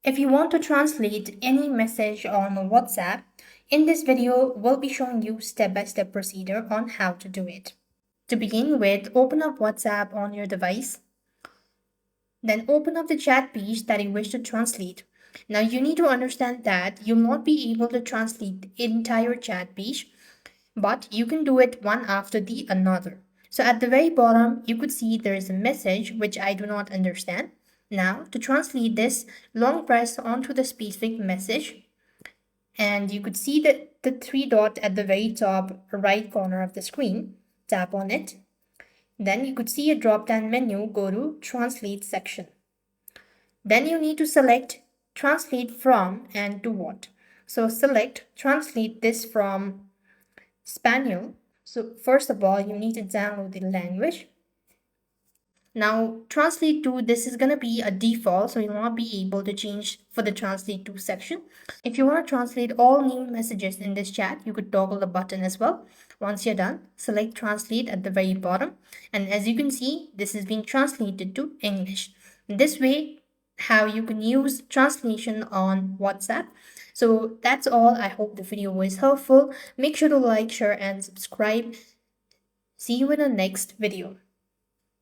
If you want to translate any message on WhatsApp, in this video, we'll be showing you step-by-step procedure on how to do it. To begin with, open up WhatsApp on your device. Then open up the chat page that you wish to translate. Now you need to understand that you'll not be able to translate the entire chat page, but you can do it one after the another. So at the very bottom, you could see there is a message which I do not understand. Now to translate this, long press onto the specific message, and you could see the three dot at the very top right corner of the screen. Tap on it. Then you could see a drop-down menu, go to Translate section. Then you need to select Translate from and to what. So select Translate this from Spanish. So first of all, you need to download the language. Now translate to, this is going to be a default, so you'll not be able to change for the translate to section. If you want to translate all new messages in this chat, you could toggle the button as well. Once you're done, select translate at the very bottom, and as you can see, this is being translated to English. This way, how you can use translation on WhatsApp. So that's all. I hope the video was helpful. Make sure to like, share, and subscribe. See you in the next video.